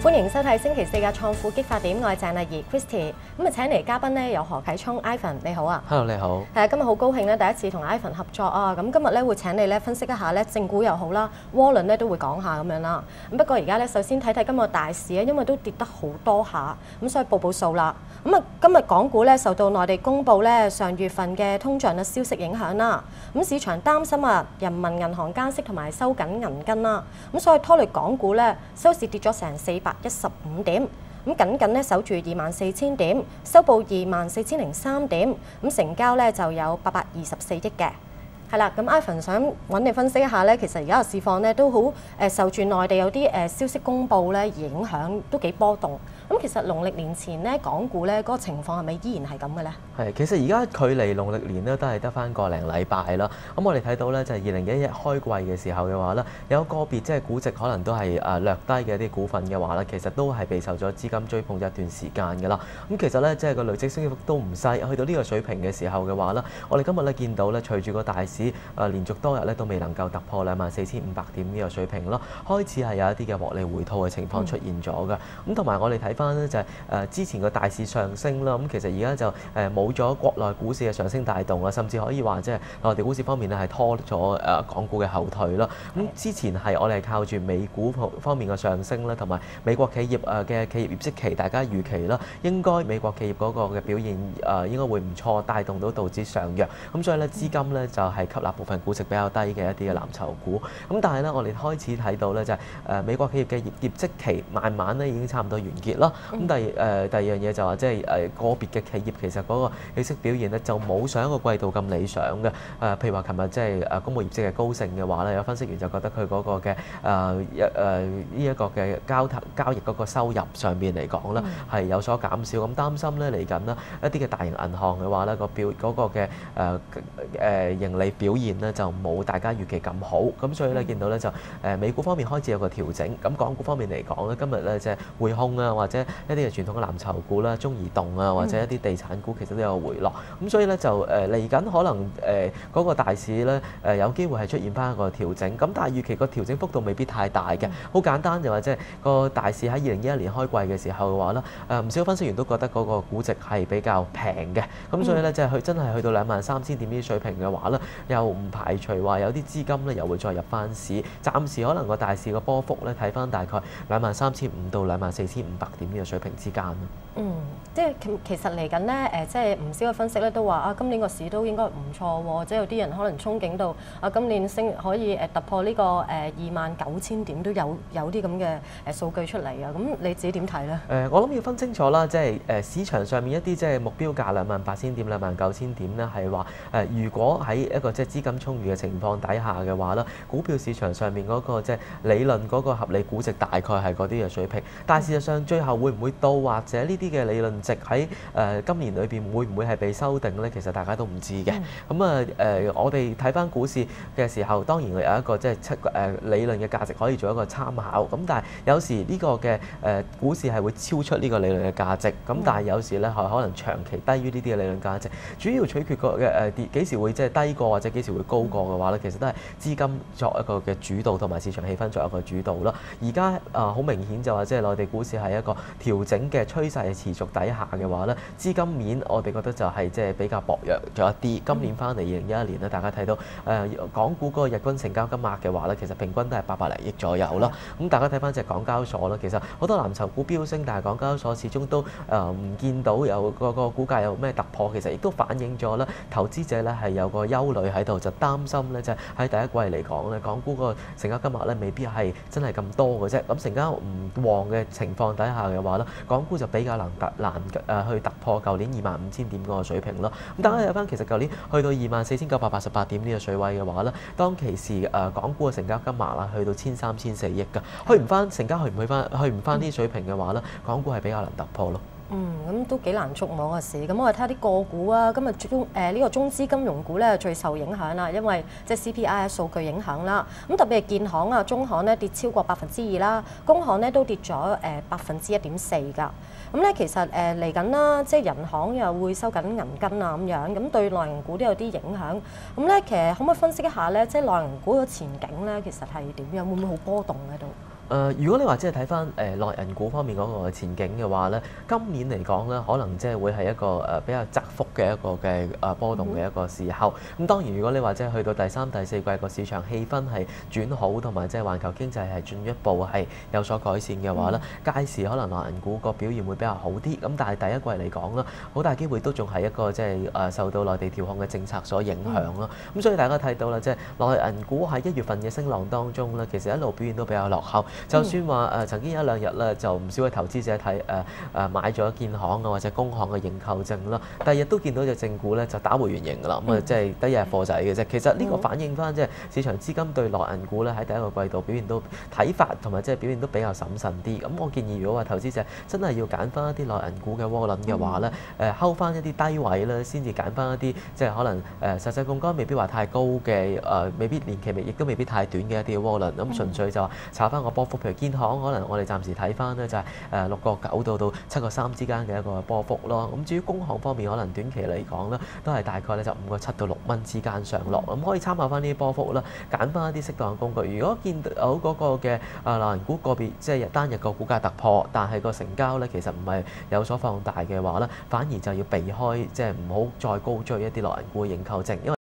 歡迎收睇星期四嘅創富激發點，我係鄭麗儀 Christy。咁啊請嚟嘉賓呢有何啟聰 Ivan， 你好啊。Hello， 你好。今日好高興咧，第一次同 Ivan 合作啊。咁今日咧會請你咧分析一下咧正股又好啦，窩輪咧都會講下咁樣啦。咁不過而家咧首先睇睇今日大市啊，因為都跌得好多下，咁所以報數啦。咁啊今日港股咧受到內地公布咧上月份嘅通脹嘅消息影響啦。咁市場擔心啊人民銀行加息同埋收緊銀根啦。咁所以拖累港股咧收市跌咗成415點。咁僅僅咧守住24,000點，收報24,003點，咁成交咧就有824億嘅。係啦，咁 Ivan 想揾你分析一下咧，其實而家嘅市況咧都好受住內地有啲消息公佈咧而影響，都幾波動。咁其實農曆年前咧，港股咧嗰個情況係咪依然係咁嘅咧？係，其實而家距離農曆年咧都係得翻個零禮拜啦。咁我哋睇到咧就係2011開季嘅時候嘅話咧，有個別即係估值可能都係略低嘅一啲股份嘅話咧，其實都係備受咗資金追捧咗一段時間㗎啦。咁其實咧即係個累積升幅都唔細，去到呢個水平嘅時候嘅話咧，我哋今日咧見到咧隨住個大市連續多日咧都未能夠突破24,500點呢個水平咯，開始係有一啲嘅獲利回吐嘅情況出現咗㗎。咁同埋我哋睇翻咧就係之前個大市上升啦，咁其實而家就冇咗國內股市嘅上升帶動啦，甚至可以話即係內地股市方面咧係拖咗港股嘅後腿啦。咁之前係我哋係靠住美股方面嘅上升啦，同埋美國企業嘅企業業績期，大家預期啦，應該美國企業嗰個嘅表現應該會唔錯，帶動到道指上揚。咁所以咧資金咧就係吸納部分估值比較低嘅一啲嘅藍籌股。咁但係咧我哋開始睇到咧就係美國企業嘅業績期慢慢咧已經差唔多完結啦。咁第二樣嘢就話即係個別嘅企業其實嗰個業績表現咧就冇上一個季度咁理想嘅。譬如話琴日即係公佈業績嘅高盛嘅話咧，有分析員就覺得佢嗰個嘅呢一個嘅交易嗰個收入上邊嚟講咧係有所減少。咁擔心咧嚟緊啦一啲嘅大型銀行嘅話咧嗰個嘅盈利表現咧就冇大家預期咁好。咁所以咧見到咧就美股方面開始有個調整。咁港股方面嚟講咧，今日咧即係匯控啊或者一啲嘅傳統嘅藍籌股啦、中移動啊或者一啲地產股其實都有回落。咁所以咧就嚟緊可能嗰個大市咧有機會係出現翻一個調整。咁但係預期個調整幅度未必太大嘅。好簡單就話即係個大市喺2011年開季嘅時候嘅話咧，唔少分析員都覺得嗰個估值係比較平嘅。咁所以咧即係佢真係去到23,000點呢啲水平嘅話咧，又唔排除話有啲資金咧又會再入翻市。暫時可能個大市個波幅咧睇翻大概23,500到24,500點呢個水平之間。即係其實嚟緊咧即係唔少嘅分析咧都話啊，今年個市都應該唔錯喎。即係有啲人可能憧憬到啊，今年升可以突破呢個29,000點都有啲咁嘅數據出嚟啊。咁你自己點睇咧？我諗要分清楚啦，即係市場上面一啲即係目標價28,000點、29,000點咧，係話如果喺一個即係資金充裕嘅情況底下嘅話咧，股票市場上面嗰個即係理論嗰個合理估值大概係嗰啲嘅水平。但係事實上最後會唔會到，或者呢啲嘅理論值喺今年裏邊會唔會係被修訂咧？其實大家都唔知嘅。咁我哋睇翻股市嘅時候，當然有一個即係理論嘅價值可以做一個參考。咁但係有時呢個嘅股市係會超出呢個理論嘅價值。咁但係有時咧可能長期低於呢啲嘅理論價值。主要取決個嘅幾時會即係低過或者幾時會高過嘅話咧，其實都係資金作一個嘅主導同埋市場氣氛作一個主導啦。而家好明顯就話即係內地股市係一個調整嘅趨勢持續底下嘅話咧，資金面我哋覺得就係即係比較薄弱咗一啲。今年翻嚟2021年咧，大家睇到港股嗰個日均成交金額嘅話咧，其實平均都係800零億左右啦。咁大家睇翻隻港交所啦，其實好多藍籌股飆升，但係港交所始終都唔見到有個股價有咩突破。其實亦都反映咗咧，投資者咧係有個憂慮喺度，就擔心咧就係喺第一季嚟講咧，港股個成交金額咧未必係真係咁多嘅啫。咁成交唔旺嘅情況底下嘅話咧，港股就比較難去突破舊年25,000點嗰個水平咯。咁大家睇翻其實舊年去到24,988點呢個水位嘅話咧，當其時港股嘅成交金額啦去到1,300-1,400億㗎，去唔翻成交去唔翻呢啲水平嘅話咧，港股係比較難突破咯。咁都幾難捉摸嘅事。咁我哋睇下啲個股啊，今日呢個中資金融股咧最受影響啦，因為即係 CPI 數據影響啦。咁特別係建行啊、中行咧跌超過2%啦，工行咧都跌咗1.4%㗎。咁咧其實嚟緊啦，即係人行又會收緊銀根啊咁樣，咁對內銀股都有啲影響。咁咧其實可唔可以分析一下咧，即係內銀股嘅前景咧，其實係點樣？會唔會好波動喺度？如果你話即係睇翻內銀股方面嗰個前景嘅話咧，今年嚟講咧，可能即係會係一個比較窄幅嘅一個嘅波動嘅一個時候。咁當然，如果你話即係去到第三、第四季個市場氣氛係轉好，同埋即係環球經濟係進一步係有所改善嘅話咧，屆時可能內銀股個表現會比較好啲。咁但係第一季嚟講咧，好大機會都仲係一個即係受到內地調控嘅政策所影響咯。咁所以大家睇到啦，即係內銀股喺1月份嘅升浪當中咧，其實一路表現都比較落後。就算話曾經有一兩日咧，就唔少嘅投資者睇買咗建行啊或者工行嘅認購證啦，第二日都見到隻正股咧就打回原形㗎啦，咁即係得一日貨仔嘅啫。其實呢個反映翻即係市場資金對內銀股咧喺第一個季度表現都睇法同埋即係表現都比較審慎啲。咁我建議如果話投資者真係要揀翻一啲內銀股嘅窩輪嘅話咧，睺翻一啲低位咧，先至揀翻一啲即係可能實際槓桿未必話太高嘅未必年期亦都未必太短嘅一啲窩輪。咁純粹就話炒翻個波幅，譬如建行可能我哋暫時睇翻咧就係6.9到7.3之間嘅一個波幅咯。咁至於工行方面，可能短期嚟講咧都係大概咧就5.7到6蚊之間上落。咁可以參考翻呢啲波幅啦，揀翻一啲適當嘅工具。如果見到嗰個嘅內銀股個別即係單日個股價突破，但係個成交咧其實唔係有所放大嘅話咧，反而就要避開即係唔好再高追一啲內銀股嘅認購證，因為